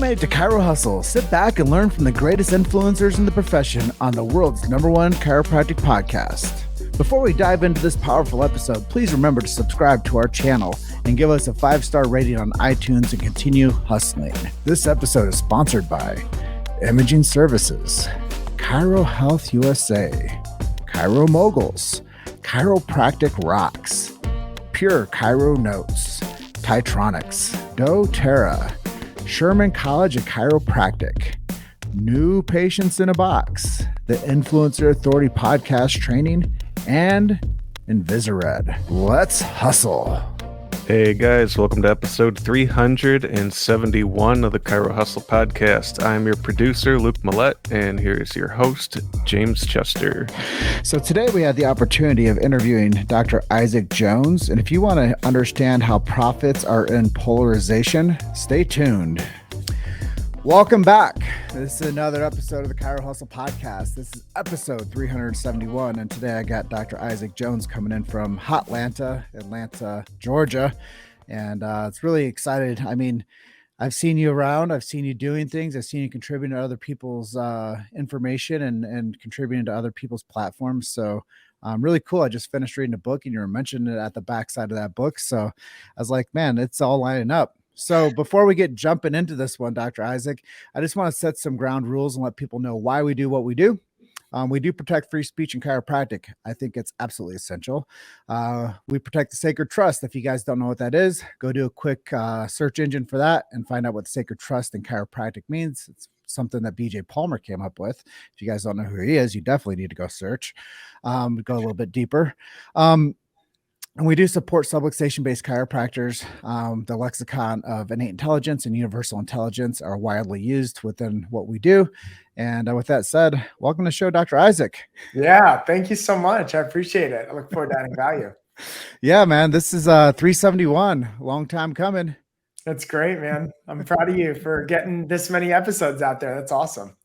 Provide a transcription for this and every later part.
made it to Chiro Hustle. Sit back and learn from the greatest influencers in the profession on the world's #1 chiropractic podcast. Before we dive into this powerful episode, please remember to subscribe to our channel and give us a 5-star rating on iTunes and continue hustling. This episode is sponsored by Imaging Services, Chiro Health USA, Chiro Moguls, Chiropractic Rocks, Pure Chiro Notes, Titronics, doTERRA, Sherman College of Chiropractic, New Patients in a Box, the Influencer Authority Podcast Training, and Invisired. Let's hustle. Hey guys, welcome to episode 371 of the Chiro Hustle podcast. I'm your producer, Luke Millette, and here's your host, James Chester. So today we had the opportunity of interviewing Dr. Isaac Jones, and if you want to understand how profits are in polarization, stay tuned. Welcome back. This is another episode of the Chiro Hustle podcast. This is episode 371, and today I got Dr. Isaac Jones coming in from Atlanta, Georgia, and it's really excited. I mean, I've seen you around. I've seen you doing things. I've seen you contributing to other people's information and contributing to other people's platforms. So really cool. I just finished reading a book, and you were mentioning it at the backside of that book. So I was like, man, it's all lining up. So before we get jumping into this one, Dr. Isaac, I just want to set some ground rules and let people know why we do what we do. We do protect free speech in chiropractic. I think it's absolutely essential. We protect the sacred trust. If you guys don't know what that is, go do a quick search engine for that and find out what sacred trust in chiropractic means. It's something that BJ Palmer came up with. If you guys don't know who he is, you definitely need to go search, go a little bit deeper. And we do support subluxation-based chiropractors. The lexicon of innate intelligence and universal intelligence are widely used within what we do. And with that said, welcome to the show, Dr. Isaac. Yeah, thank you so much. I appreciate it. I look forward to adding value. Yeah, man, this is 371. Long time coming. That's great, man. I'm proud of you for getting this many episodes out there. That's awesome.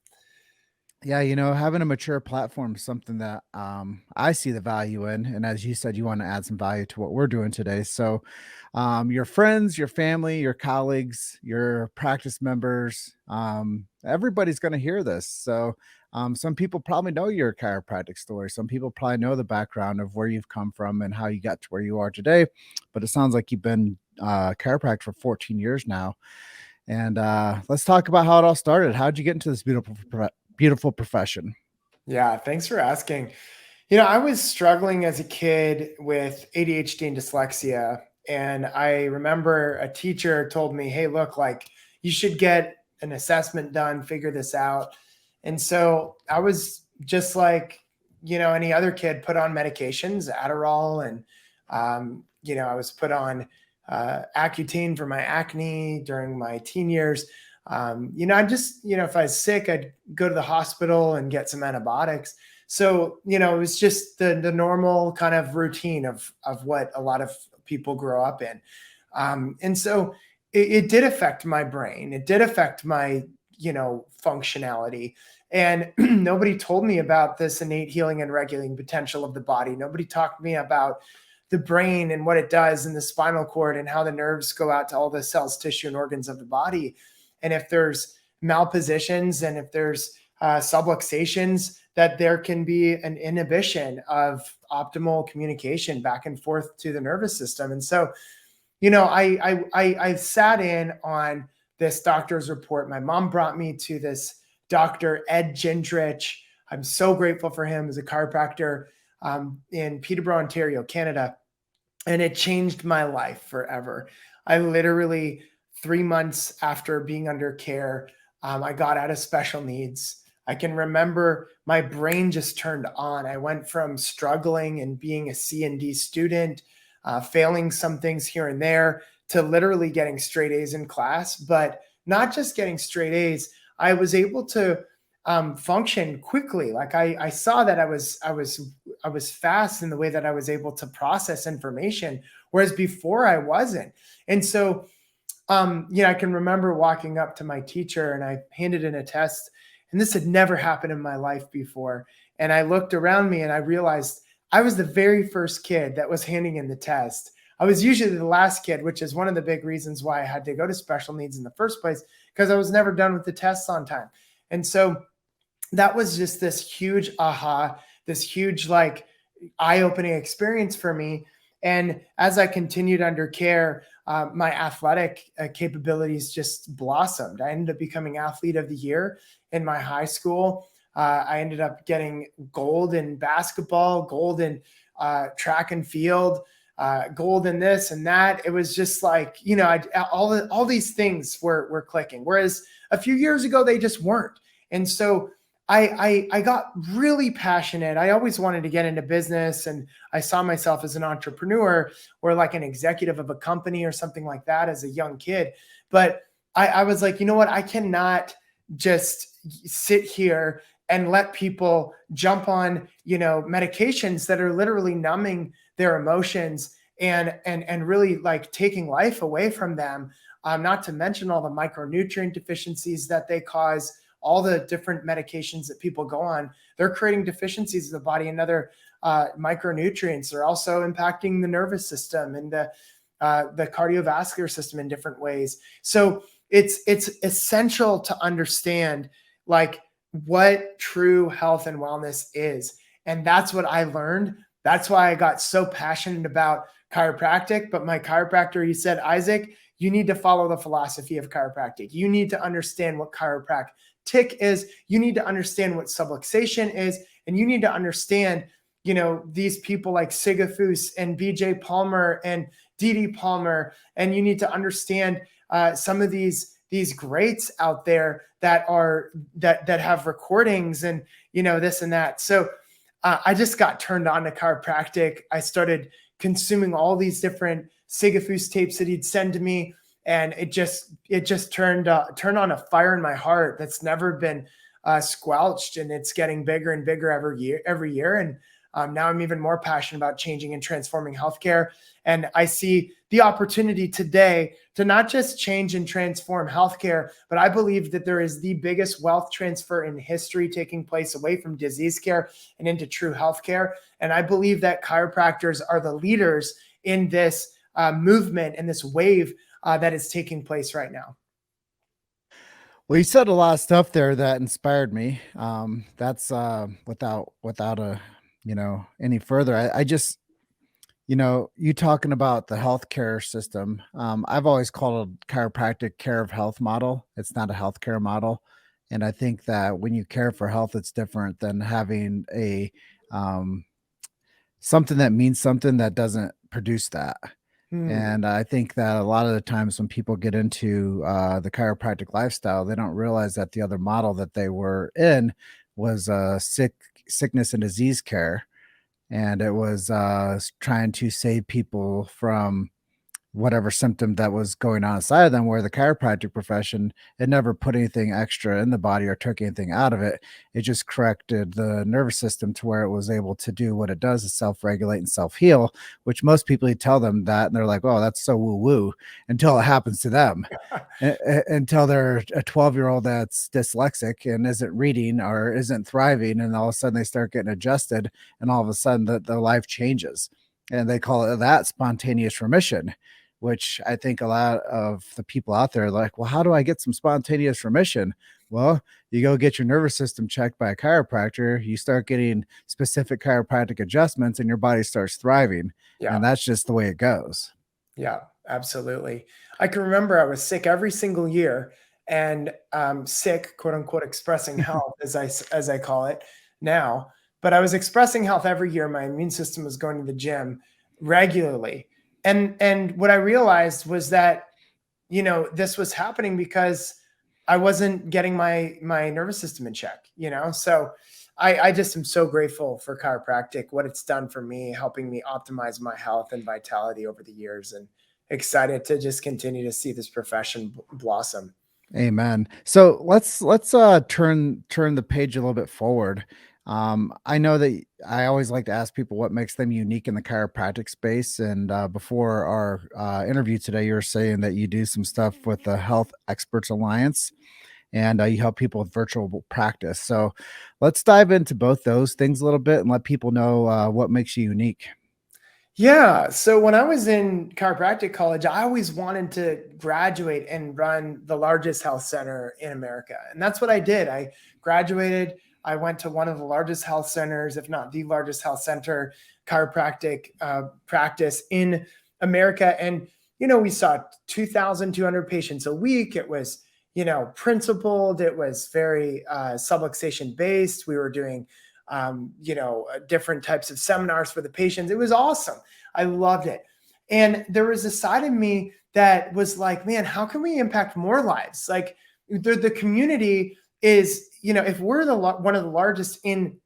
Yeah, you know, having a mature platform is something that I see the value in. And as you said, you want to add some value to what we're doing today. So your friends, your family, your colleagues, your practice members, everybody's going to hear this. So some people probably know your chiropractic story. Some people probably know the background of where you've come from and how you got to where you are today. But it sounds like you've been chiropractic for 14 years now. And let's talk about how it all started. How did you get into this beautiful profession? Yeah, thanks for asking. You know, I was struggling as a kid with ADHD and dyslexia. And I remember a teacher told me, hey, look, like you should get an assessment done, figure this out. And so I was just like, you know, any other kid, put on medications, Adderall. And, you know, I was put on Accutane for my acne during my teen years. You know, I just, you know, if I was sick, I'd go to the hospital and get some antibiotics. So, you know, it was just the normal kind of routine of what a lot of people grow up in. And so it did affect my brain. It did affect my, you know, functionality. And nobody told me about this innate healing and regulating potential of the body. Nobody talked to me about the brain and what it does in the spinal cord and how the nerves go out to all the cells, tissue, and organs of the body. And if there's malpositions and if there's subluxations, that there can be an inhibition of optimal communication back and forth to the nervous system. And so, you know, I sat in on this doctor's report. My mom brought me to this Dr. Ed Gendrich. I'm so grateful for him as a chiropractor in Peterborough, Ontario, Canada. And it changed my life forever. I literally 3 months after being under care, I got out of special needs. I can remember my brain just turned on. I went from struggling and being a C and D student, failing some things here and there, to literally getting straight A's in class. But not just getting straight A's, I was able to function quickly. Like I saw that I was fast in the way that I was able to process information, whereas before I wasn't. And so you know, I can remember walking up to my teacher and I handed in a test, and this had never happened in my life before. And I looked around me and I realized I was the very first kid that was handing in the test. I was usually the last kid, which is one of the big reasons why I had to go to special needs in the first place, because I was never done with the tests on time. And so that was just this huge aha, this huge like eye-opening experience for me. And as I continued under care, my athletic capabilities just blossomed. I ended up becoming athlete of the year in my high school. I ended up getting gold in basketball, gold in track and field, gold in this and that. It was just like, all these things were clicking. Whereas a few years ago, they just weren't. And so I got really passionate. I always wanted to get into business, and I saw myself as an entrepreneur or like an executive of a company or something like that as a young kid. But I was like, you know what? I cannot just sit here and let people jump on, medications that are literally numbing their emotions and really like taking life away from them. Not to mention all the micronutrient deficiencies that they cause, all the different medications that people go on. They're creating deficiencies in the body and other micronutrients. They're also impacting the nervous system and the cardiovascular system in different ways. So it's essential to understand like what true health and wellness is. And that's what I learned. That's why I got so passionate about chiropractic. But my chiropractor, he said, Isaac, you need to follow the philosophy of chiropractic. You need to understand what chiropractic is. You need to understand what subluxation is. And you need to understand, these people like Sigafus and BJ Palmer and Dee Palmer. And you need to understand some of these greats out there that have recordings and, this and that. So I just got turned on to chiropractic. I started consuming all these different Sigafus tapes that he'd send to me. And it just turned on a fire in my heart that's never been squelched, and it's getting bigger and bigger every year. And now I'm even more passionate about changing and transforming healthcare. And I see the opportunity today to not just change and transform healthcare, but I believe that there is the biggest wealth transfer in history taking place away from disease care and into true healthcare. And I believe that chiropractors are the leaders in this movement and this wave that is taking place right now. Well, you said a lot of stuff there that inspired me. That's without any further. I just, you talking about the healthcare system. I've always called it chiropractic care of health model. It's not a healthcare model. And I think that when you care for health, it's different than having a something that means something that doesn't produce that. And I think that a lot of the times when people get into the chiropractic lifestyle, they don't realize that the other model that they were in was sickness and disease care. And it was trying to save people from whatever symptom that was going on inside of them, where the chiropractic profession, it never put anything extra in the body or took anything out of it. It just corrected the nervous system to where it was able to do what it does, is self-regulate and self-heal, which most people, you tell them that and they're like, oh, that's so woo-woo, until it happens to them. Until they're a 12-year-old that's dyslexic and isn't reading or isn't thriving, and all of a sudden they start getting adjusted, and all of a sudden the life changes. And they call it that spontaneous remission, which I think a lot of the people out there are like, well, how do I get some spontaneous remission? Well, you go get your nervous system checked by a chiropractor, you start getting specific chiropractic adjustments, and your body starts thriving. Yeah. And that's just the way it goes. Yeah, absolutely. I can remember I was sick every single year, and sick, quote unquote, expressing health as I call it now. But I was expressing health every year. My immune system was going to the gym regularly. And what I realized was that, this was happening because I wasn't getting my nervous system in check, So I just am so grateful for chiropractic, what it's done for me, helping me optimize my health and vitality over the years, and excited to just continue to see this profession blossom. Amen. So let's turn the page a little bit forward. I know that I always like to ask people what makes them unique in the chiropractic space. And before our interview today, you were saying that you do some stuff with the Health Experts Alliance, and you help people with virtual practice. So let's dive into both those things a little bit and let people know what makes you unique. Yeah. So when I was in chiropractic college, I always wanted to graduate and run the largest health center in America. And that's what I did. I graduated. I went to one of the largest health centers, if not the largest health center, chiropractic practice in America. And, we saw 2,200 patients a week. It was, principled. It was very subluxation based. We were doing different types of seminars for the patients. It was awesome. I loved it. And there was a side of me that was like, man, how can we impact more lives? Like the community is, if we're one of the largest in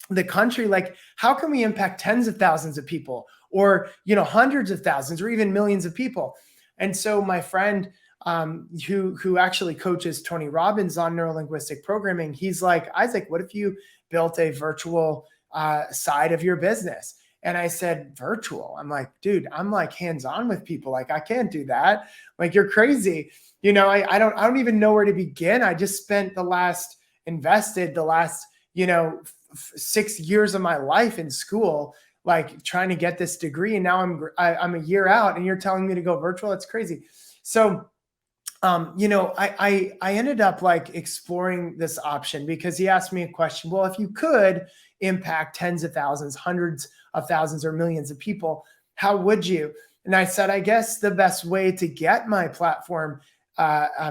the country, like how can we impact tens of thousands of people or, hundreds of thousands or even millions of people? And so my friend, who actually coaches Tony Robbins on neurolinguistic programming, he's like, Isaac, what if you built a virtual side of your business? And I said, virtual? I'm like, dude, I'm like hands-on with people. Like, I can't do that. Like, you're crazy. I don't even know where to begin. I just spent invested the last, 6 years of my life in school, like trying to get this degree. And now I'm a year out and you're telling me to go virtual. It's crazy. So, I ended up like exploring this option because he asked me a question. Well, if you could impact tens of thousands, hundreds of thousands, or millions of people, how would you? And I said, I guess the best way to get my platform,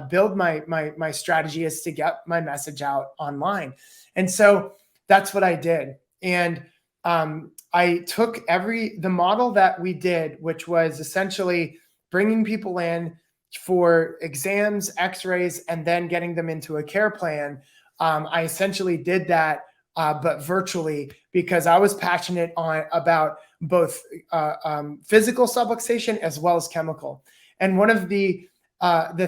build my strategy is to get my message out online. And so that's what I did. And I took the model that we did, which was essentially bringing people in for exams, x-rays, and then getting them into a care plan. I essentially did that, but virtually, because I was passionate about both physical subluxation as well as chemical. And one of the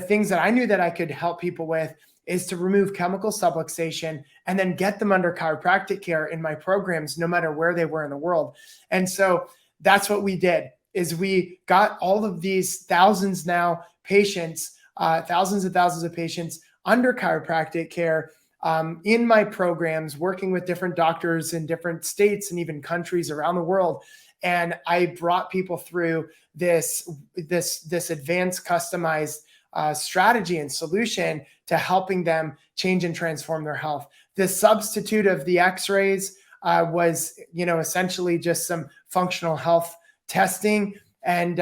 things that I knew that I could help people with is to remove chemical subluxation and then get them under chiropractic care in my programs, no matter where they were in the world. And so that's what we did, is we got all of these thousands now patients, thousands and thousands of patients under chiropractic care in my programs, working with different doctors in different states and even countries around the world. And I brought people through this advanced customized strategy and solution to helping them change and transform their health. The substitute of the x-rays was, essentially just some functional health testing. And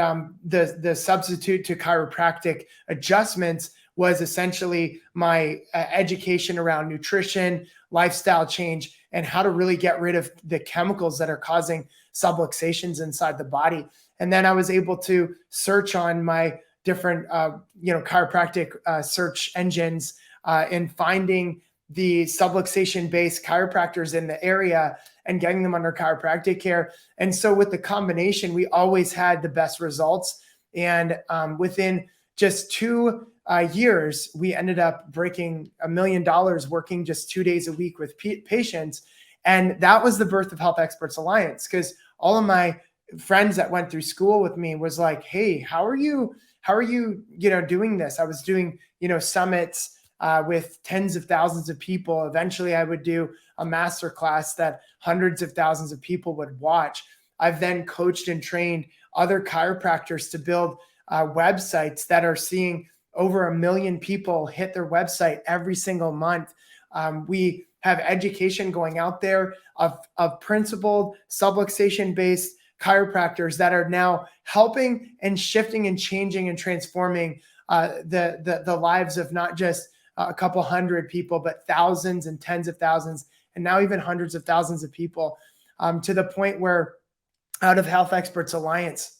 the substitute to chiropractic adjustments was essentially my education around nutrition, lifestyle change, and how to really get rid of the chemicals that are causing subluxations inside the body. And then I was able to search on my different, chiropractic search engines and finding the subluxation-based chiropractors in the area and getting them under chiropractic care. And so with the combination, we always had the best results. And within just 2 years, we ended up breaking $1 million working just 2 days a week with patients. And that was the birth of Health Experts Alliance, because all of my friends that went through school with me was like, hey, how are you doing this? I was doing, summits with tens of thousands of people. Eventually I would do a masterclass that hundreds of thousands of people would watch. I've then coached and trained other chiropractors to build websites that are seeing over 1 million people hit their website every single month. We have education going out there of principled subluxation-based chiropractors that are now helping and shifting and changing and transforming the lives of not just a couple hundred people, but thousands and tens of thousands, and now even hundreds of thousands of people, to the point where out of Health Experts Alliance,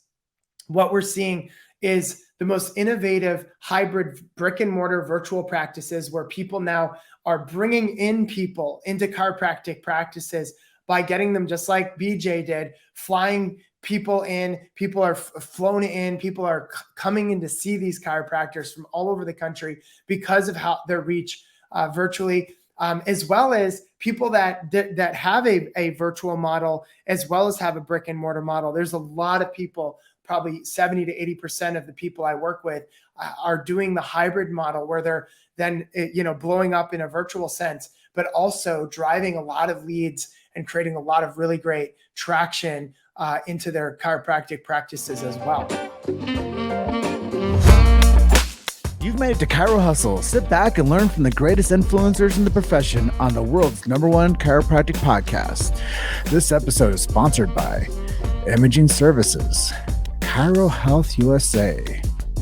what we're seeing is the most innovative hybrid brick and mortar virtual practices, where people now are bringing in people into chiropractic practices by getting them, just like BJ did, flying people in. People are flown in. People are coming in to see these chiropractors from all over the country because of how their reach virtually, as well as people that have a virtual model as well as have a brick and mortar model. There's a lot of people, probably 70 to 80% of the people I work with are doing the hybrid model, where they're then, blowing up in a virtual sense, but also driving a lot of leads and creating a lot of really great traction into their chiropractic practices as well. You've made it to Chiro Hustle. Sit back and learn from the greatest influencers in the profession on the world's #1 chiropractic podcast. This episode is sponsored by Imaging Services, Chiro Health USA,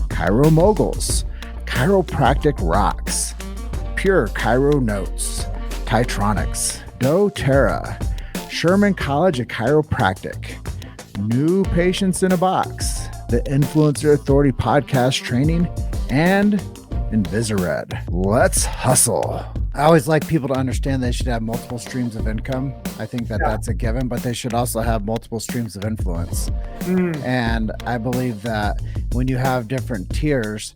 Chiro Moguls, Chiropractic Rocks, Pure Chiro Notes, Titronics, doTERRA, Sherman College of Chiropractic, New Patients in a Box, the Influencer Authority Podcast Training, and Invisired. Let's hustle. I always like people to understand they should have multiple streams of income. I think that that's a given, but they should also have multiple streams of influence. And I believe that when you have different tiers,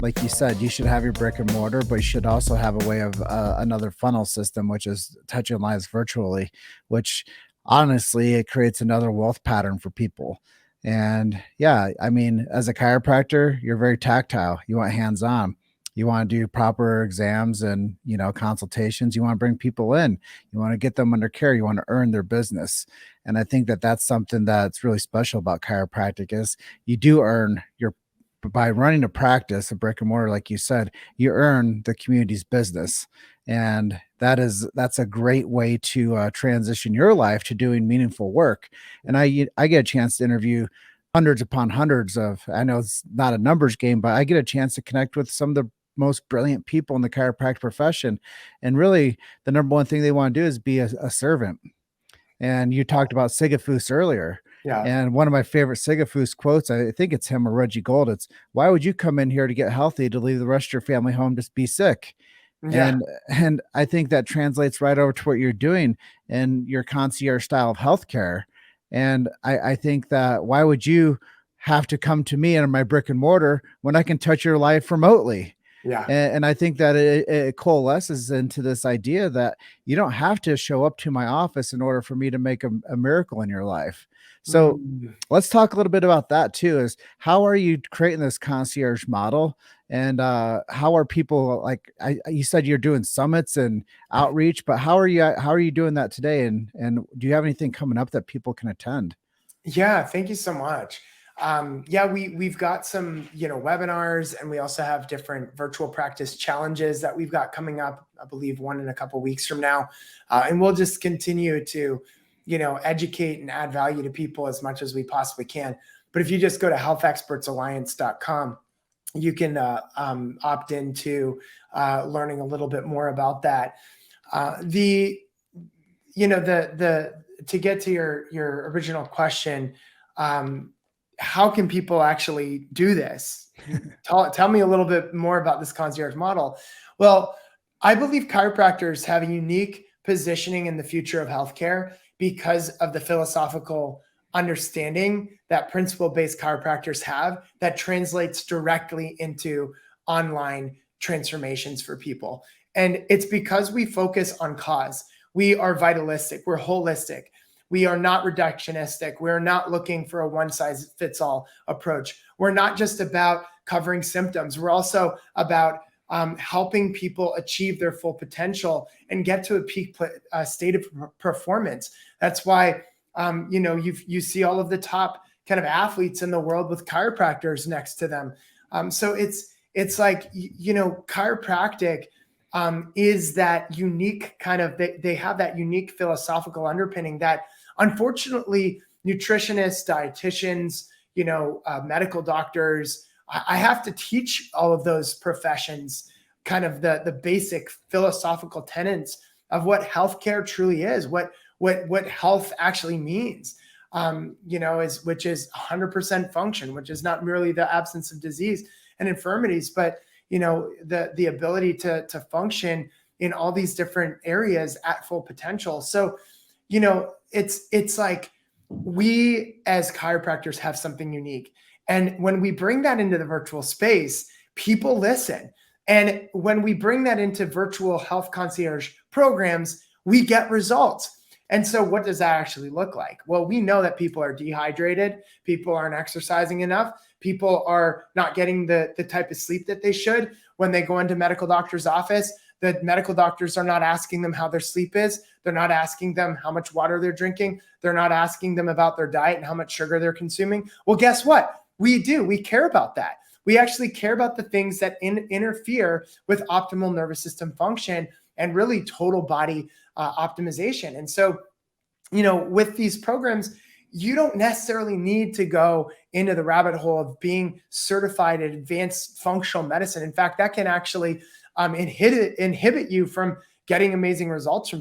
like you said, you should have your brick and mortar, but you should also have a way of another funnel system, which is touching lives virtually, which honestly, it creates another wealth pattern for people. And yeah, I mean, as a chiropractor, you're very tactile. You want hands-on. You want to do proper exams and, consultations. You want to bring people in. You want to get them under care. You want to earn their business. And I think that that's something that's really special about chiropractic is you do earn by running a practice, a brick and mortar, like you said, you earn the community's business. And that's a great way to transition your life to doing meaningful work. And I get a chance to interview hundreds upon hundreds of, I know it's not a numbers game, but I get a chance to connect with some of the most brilliant people in the chiropractic profession. And really the number one thing they want to do is be a servant. And you talked about Sigafus earlier. Yeah. And one of my favorite Sigafus quotes, I think it's him or Reggie Gold. It's, why would you come in here to get healthy to leave the rest of your family home to be sick? Yeah. And I think that translates right over to what you're doing in your concierge style of healthcare. And I think that why would you have to come to me in my brick and mortar when I can touch your life remotely? Yeah. And I think that it coalesces into this idea that you don't have to show up to my office in order for me to make a miracle in your life. So let's talk a little bit about that too, is how are you creating this concierge model? And how are people like, you said you're doing summits and outreach, but how are you doing that today? And do you have anything coming up that people can attend? Yeah, thank you so much. We've got some, webinars, and we also have different virtual practice challenges that we've got coming up, I believe one in a couple of weeks from now. And we'll just continue to, educate and add value to people as much as we possibly can. But if you just go to healthexpertsalliance.com, you can opt into learning a little bit more about that. To get to your original question, how can people actually do this? Tell me a little bit more about this concierge model. Well, I believe chiropractors have a unique positioning in the future of healthcare because of the philosophical understanding that principle-based chiropractors have that translates directly into online transformations for people. And it's because we focus on cause. We are vitalistic. We're holistic. We are not reductionistic. We're not looking for a one-size-fits-all approach. We're not just about covering symptoms. We're also about helping people achieve their full potential and get to a peak state of performance. That's why, you see all of the top kind of athletes in the world with chiropractors next to them. So it's like, chiropractic is that unique kind of, they have that unique philosophical underpinning that unfortunately nutritionists, dietitians, medical doctors, I have to teach all of those professions kind of the basic philosophical tenets of what healthcare truly is, what health actually means, which is 100% function, which is not merely the absence of disease and infirmities, but the ability to function in all these different areas at full potential. So, it's like we as chiropractors have something unique. And when we bring that into the virtual space, people listen. And when we bring that into virtual health concierge programs, we get results. And so what does that actually look like? Well, we know that people are dehydrated. People aren't exercising enough. People are not getting the type of sleep that they should when they go into medical doctor's office. The medical doctors are not asking them how their sleep is. They're not asking them how much water they're drinking. They're not asking them about their diet and how much sugar they're consuming. Well, guess what? We do. We care about that. We actually care about the things that interfere with optimal nervous system function and really total body optimization. And so, with these programs, you don't necessarily need to go into the rabbit hole of being certified in advanced functional medicine. In fact, that can actually inhibit you from getting amazing results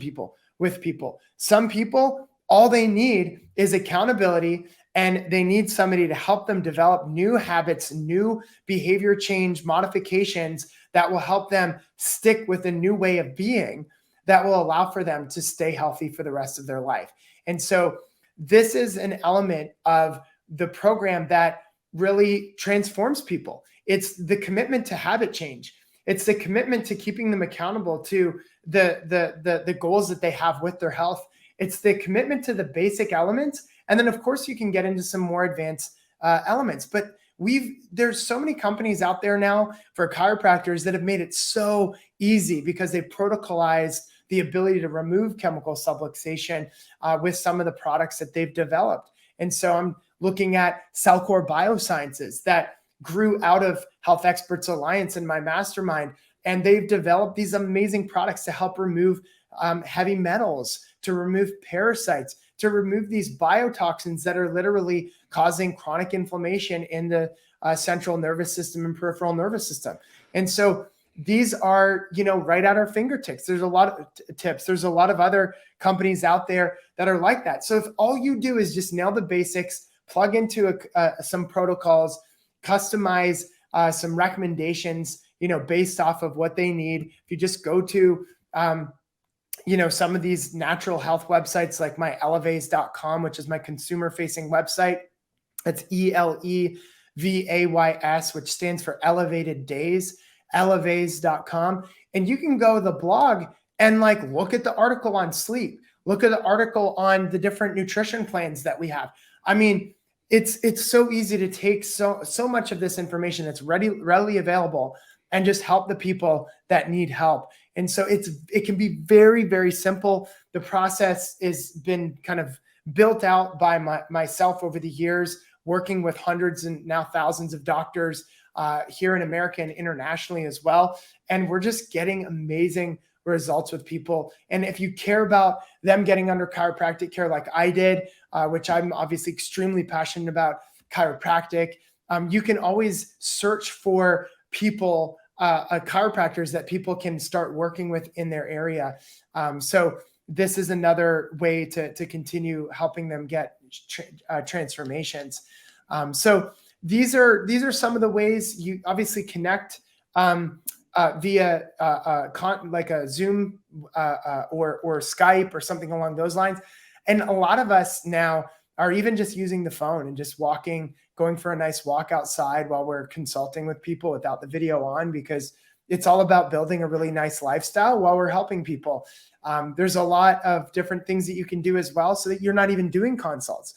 with people. Some people, all they need is accountability, and they need somebody to help them develop new habits, new behavior change modifications that will help them stick with a new way of being that will allow for them to stay healthy for the rest of their life. And so this is an element of the program that really transforms people. It's the commitment to habit change. It's the commitment to keeping them accountable to the goals that they have with their health. It's the commitment to the basic elements. And then, of course, you can get into some more advanced elements. But there's so many companies out there now for chiropractors that have made it so easy because they've protocolized the ability to remove chemical subluxation with some of the products that they've developed. And so I'm looking at Cellcore Biosciences that grew out of Health Experts Alliance in my mastermind. And they've developed these amazing products to help remove heavy metals, to remove parasites, to remove these biotoxins that are literally causing chronic inflammation in the central nervous system and peripheral nervous system. And so these are, right at our fingertips. There's a lot of tips. There's a lot of other companies out there that are like that. So if all you do is just nail the basics, plug into some protocols, customize some recommendations, based off of what they need. If you just go to, some of these natural health websites like my elevays.com, which is my consumer facing website. That's ELEVAYS, which stands for Elevated Days, elevays.com. And you can go to the blog and look at the article on sleep, look at the article on the different nutrition plans that we have. I mean, it's so easy to take so much of this information that's readily available and just help the people that need help. And so it can be very, very simple. The process has been kind of built out by myself over the years, working with hundreds and now thousands of doctors here in America and internationally as well. And we're just getting amazing results with people. And if you care about them getting under chiropractic care like I did, which I'm obviously extremely passionate about chiropractic, you can always search for people, chiropractors that people can start working with in their area. So this is another way to continue helping them get transformations. So these are some of the ways you obviously connect via like a Zoom or Skype or something along those lines. And a lot of us now are even just using the phone and just going for a nice walk outside while we're consulting with people without the video on, because it's all about building a really nice lifestyle while we're helping people. There's a lot of different things that you can do as well so that you're not even doing consults.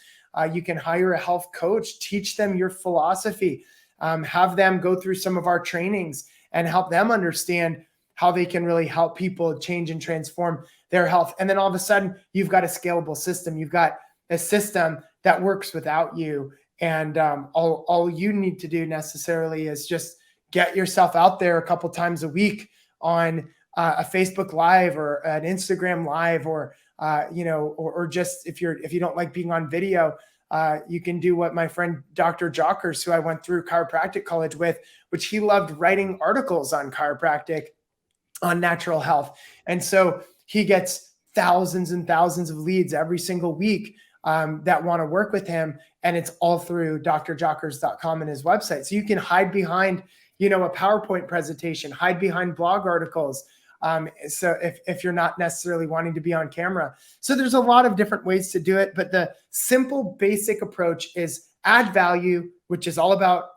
You can hire a health coach, teach them your philosophy, have them go through some of our trainings and help them understand how they can really help people change and transform their health. And then all of a sudden, you've got a scalable system. You've got a system that works without you. And all you need to do necessarily is just get yourself out there a couple times a week on a Facebook Live or an Instagram Live, or or just if you don't like being on video, you can do what my friend Dr. Jockers, who I went through chiropractic college with, which he loved writing articles on chiropractic, on natural health. And so he gets thousands and thousands of leads every single week that want to work with him. And it's all through drjockers.com and his website. So you can hide behind, a PowerPoint presentation, hide behind blog articles. So if you're not necessarily wanting to be on camera. So there's a lot of different ways to do it, but the simple basic approach is add value, which is all about,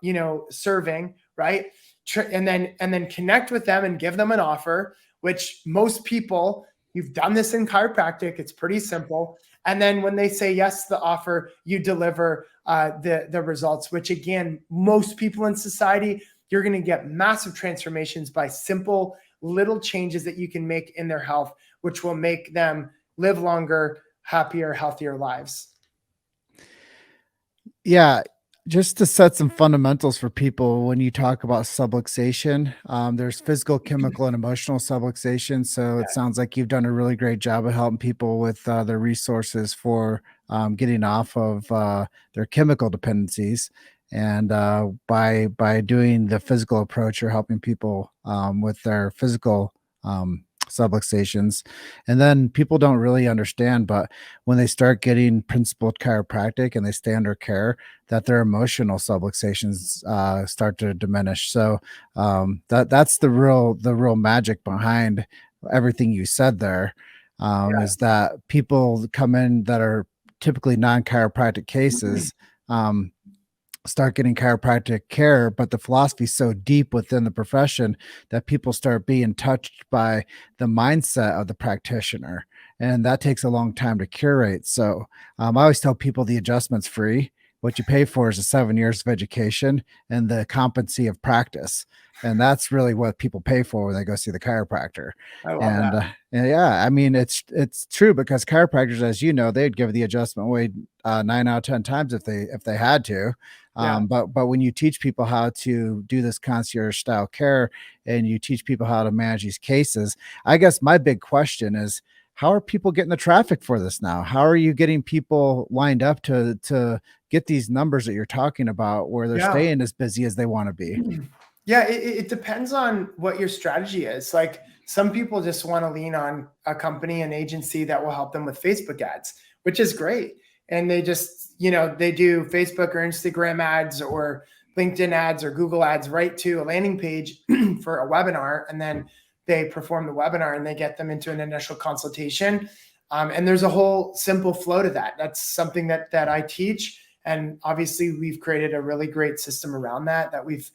serving, right? And then connect with them and give them an offer, which most people, you've done this in chiropractic. It's pretty simple. And then when they say yes to the offer, you deliver the results, which again, most people in society, you're going to get massive transformations by simple little changes that you can make in their health, which will make them live longer, happier, healthier lives. Yeah, just to set some fundamentals for people, when you talk about subluxation, there's physical, chemical, and emotional subluxation. So it sounds like you've done a really great job of helping people with the resources for getting off of their chemical dependencies. And by doing the physical approach, you're helping people with their physical subluxations. And then people don't really understand, but when they start getting principled chiropractic and they stay under care, that their emotional subluxations start to diminish. So that's the real magic behind everything you said there. Is that people come in that are typically non-chiropractic cases, start getting chiropractic care, but the philosophy is so deep within the profession that people start being touched by the mindset of the practitioner. And that takes a long time to curate. So I always tell people the adjustment's free. What you pay for is the 7 years of education and the competency of practice. And that's really what people pay for when they go see the chiropractor. I love And, that. and yeah, I mean, it's true, because chiropractors, as you know, they'd give the adjustment away 9 out of 10 times if they had to. But when you teach people how to do this concierge style care and you teach people how to manage these cases, I guess my big question is, how are people getting the traffic for this now? How are you getting people lined up to get these numbers that you're talking about, where they're Yeah. staying as busy as they want to be? Yeah, it depends on what your strategy is. Like, some people just want to lean on a company, an agency that will help them with Facebook ads, which is great. And they just, they do Facebook or Instagram ads or LinkedIn ads or Google ads right to a landing page for a webinar. And then they perform the webinar and they get them into an initial consultation. And there's a whole simple flow to that. That's something that I teach. And obviously we've created a really great system around that we've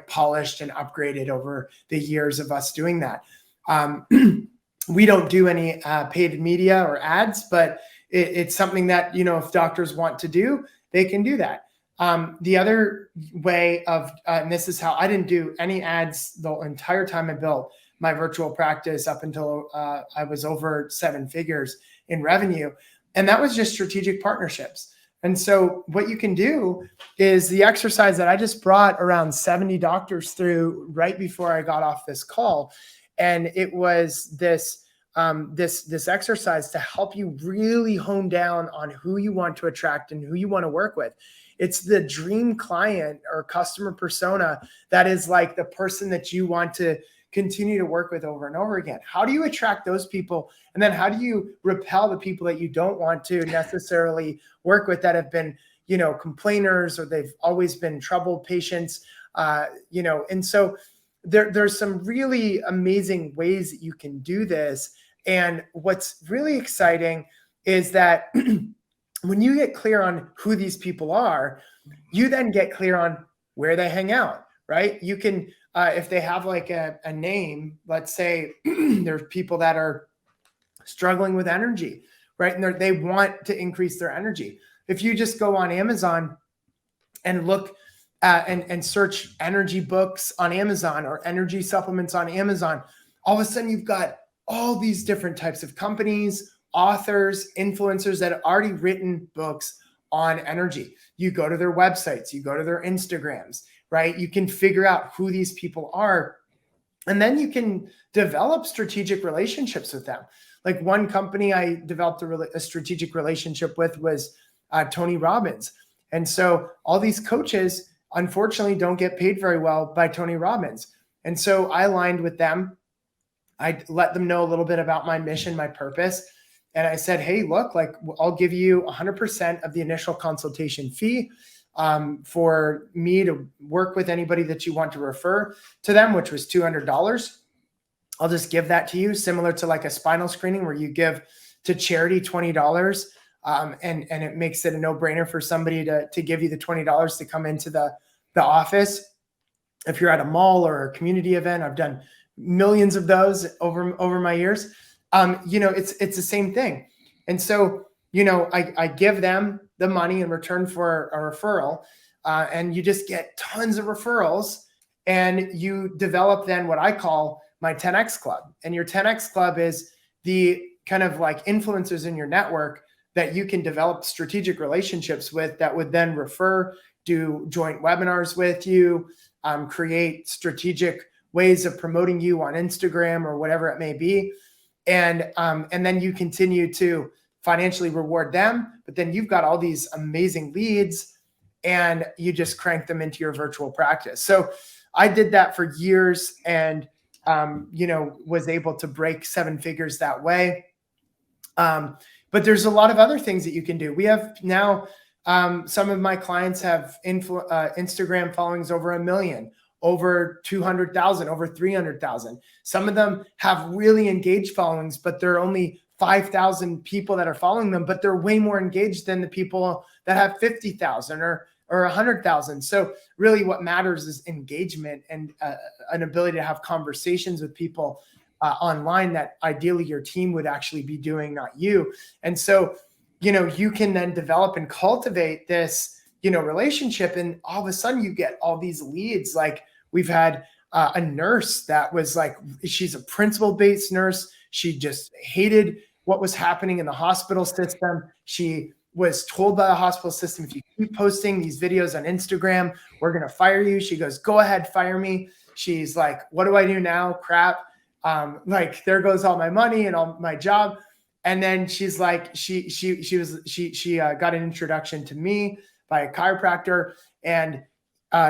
polished and upgraded over the years of us doing that. We don't do any paid media or ads, but it's something that, if doctors want to do, they can do that. The other way of, and this is how I didn't do any ads the entire time I built my virtual practice up until I was over 7 figures in revenue. And that was just strategic partnerships. And so what you can do is the exercise that I just brought around 70 doctors through right before I got off this call. And it was this exercise to help you really hone down on who you want to attract and who you want to work with. It's the dream client or customer persona that is like the person that you want to continue to work with over and over again. How do you attract those people? And then how do you repel the people that you don't want to necessarily work with, that have been, complainers, or they've always been troubled patients, and so there's some really amazing ways that you can do this. And what's really exciting is that when you get clear on who these people are, you then get clear on where they hang out, right? You can, if they have like a name, let's say there's people that are struggling with energy, right? And they want to increase their energy. If you just go on Amazon and look and search energy books on Amazon or energy supplements on Amazon, all of a sudden you've got all these different types of companies, authors, influencers that have already written books on energy. You go to their websites, you go to their Instagrams, right? You can figure out who these people are, and then you can develop strategic relationships with them. Like, one company I developed a strategic relationship with was Tony Robbins. And so all these coaches, unfortunately, don't get paid very well by Tony Robbins. And so I aligned with them. I let them know a little bit about my mission, my purpose. And I said, hey, look, like, I'll give you 100% of the initial consultation fee for me to work with anybody that you want to refer to them, which was $200. I'll just give that to you, similar to like a spinal screening where you give to charity $20. And it makes it a no-brainer for somebody to give you the $20 to come into the office. If you're at a mall or a community event, I've done millions of those over my years. It's the same thing. And so, I give them the money in return for a referral, and you just get tons of referrals, and you develop then what I call my 10X Club. And your 10X Club is the kind of like influencers in your network that you can develop strategic relationships with that would then refer, do joint webinars with you, create strategic ways of promoting you on Instagram or whatever it may be. And then you continue to financially reward them, but then you've got all these amazing leads and you just crank them into your virtual practice. So I did that for years and, was able to break 7 figures that way. But there's a lot of other things that you can do. We have now, some of my clients have Instagram followings over 1 million, over 200,000, over 300,000. Some of them have really engaged followings, but there are only 5,000 people that are following them, but they're way more engaged than the people that have 50,000 or 100,000. So really what matters is engagement and an ability to have conversations with people online that ideally your team would actually be doing, not you. And so, you can then develop and cultivate this, relationship. And all of a sudden you get all these leads. Like we've had a nurse that was like, she's a principle-based nurse. She just hated what was happening in the hospital system. She was told by the hospital system, if you keep posting these videos on Instagram, we're going to fire you. She goes, go ahead, fire me. She's like, what do I do now? Crap. Like there goes all my money and all my job. And then she's like, she got an introduction to me by a chiropractor. And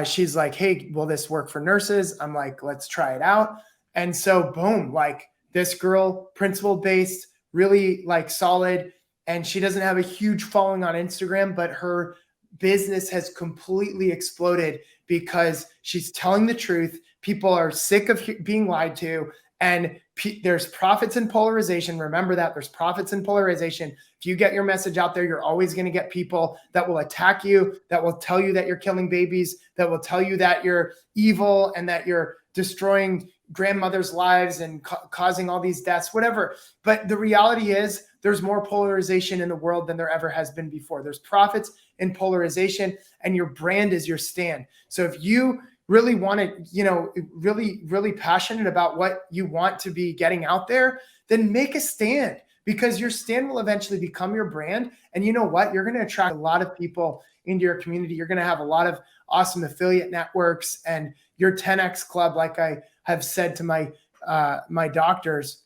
she's like, hey, will this work for nurses? I'm like, let's try it out. And so boom, like this girl, principle-based, really like solid. And she doesn't have a huge following on Instagram, but her business has completely exploded because she's telling the truth. People are sick of being lied to. And there's profits in polarization. Remember that there's profits in polarization. If you get your message out there, you're always going to get people that will attack you, that will tell you that you're killing babies, that will tell you that you're evil and that you're destroying grandmothers' lives and causing all these deaths, whatever. But the reality is there's more polarization in the world than there ever has been before. There's profits in polarization, and your brand is your stand. So if you really want to, really passionate about what you want to be getting out there, then make a stand, because your stand will eventually become your brand. And you know what? You're going to attract a lot of people into your community. You're going to have a lot of awesome affiliate networks, and your 10X Club, like I have said to my doctors,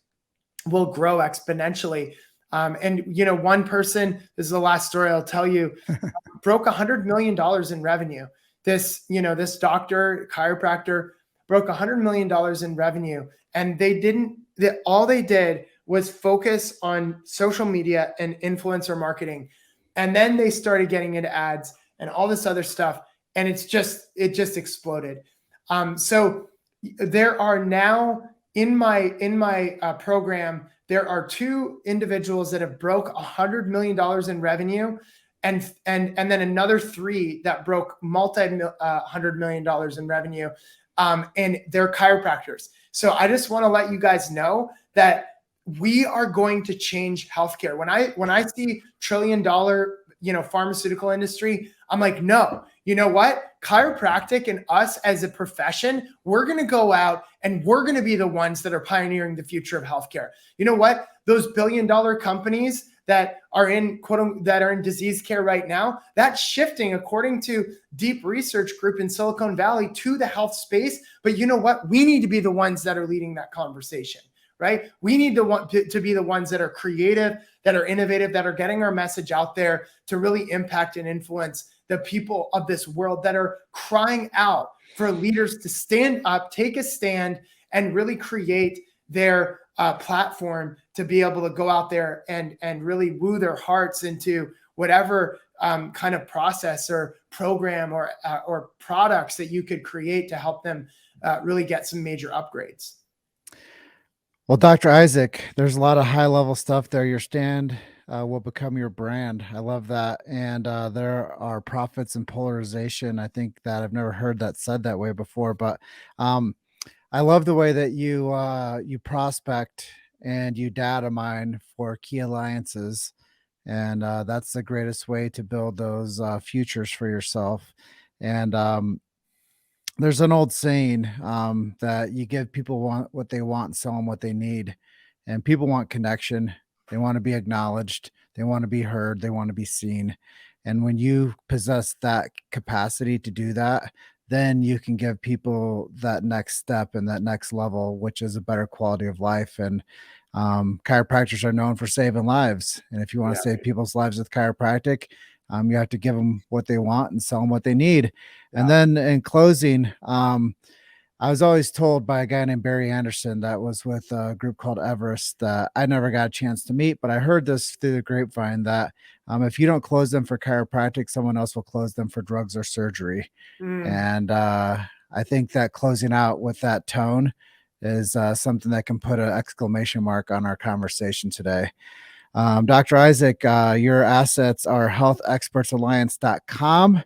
will grow exponentially. And one person, this is the last story I'll tell you, broke $100 million in revenue. This doctor, chiropractor, broke $100 million in revenue. And all they did was focus on social media and influencer marketing. And then they started getting into ads and all this other stuff. And it just exploded. So there are now in my program, there are 2 individuals that have broke $100 million in revenue. And then another 3 that broke $100 million in revenue, and they're chiropractors. So I just want to let you guys know that we are going to change healthcare. When I see $1 trillion, pharmaceutical industry, I'm like, no, you know what? Chiropractic and us as a profession, we're going to go out and we're going to be the ones that are pioneering the future of healthcare. You know what? Those billion-dollar companies that are in disease care right now, that's shifting according to deep research group in Silicon Valley to the health space. But you know what? We need to be the ones that are leading that conversation, right? We need to be the ones that are creative, that are innovative, that are getting our message out there to really impact and influence the people of this world that are crying out for leaders to stand up, take a stand, and really create their platform to be able to go out there and really woo their hearts into whatever kind of process or program or products that you could create to help them really get some major upgrades. Well, Dr. Isaac, there's a lot of high level stuff there. Your stand will become your brand. I love that. And there are profits in polarization. I think that I've never heard that said that way before, but I love the way that you prospect and you data mine for key alliances. And that's the greatest way to build those futures for yourself. And There's an old saying that you give people what they want and sell them what they need. And people want connection. They want to be acknowledged. They want to be heard. They want to be seen. And when you possess that capacity to do that, then you can give people that next step and that next level, which is a better quality of life. And chiropractors are known for saving lives. And if you want to save people's lives with chiropractic, you have to give them what they want and sell them what they need. And then in closing, I was always told by a guy named Barry Anderson that was with a group called Everest that I never got a chance to meet, but I heard this through the grapevine that if you don't close them for chiropractic, someone else will close them for drugs or surgery. And I think that closing out with that tone is something that can put an exclamation mark on our conversation today. Dr. Isaac, your assets are healthexpertsalliance.com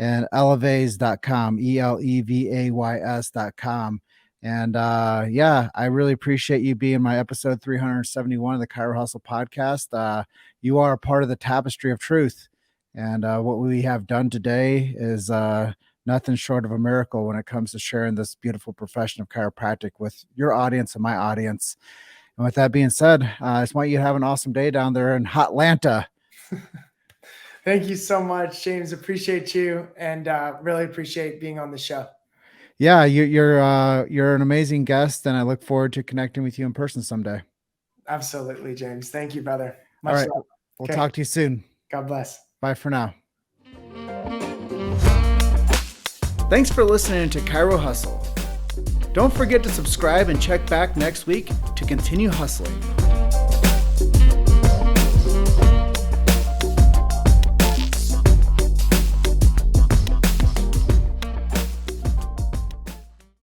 and elevays.com, ELEVAYS.com. And I really appreciate you being my episode 371 of the Chiro Hustle podcast. You are a part of the tapestry of truth. And what we have done today is nothing short of a miracle when it comes to sharing this beautiful profession of chiropractic with your audience and my audience. And with that being said, I just want you to have an awesome day down there in Hotlanta. Thank you so much, James. Appreciate you, and really appreciate being on the show. Yeah, you're an amazing guest, and I look forward to connecting with you in person someday. Absolutely, James. Thank you, brother. Much all right, love. We'll talk to you soon. God bless. Bye for now. Thanks for listening to Chiro Hustle. Don't forget to subscribe and check back next week to continue hustling.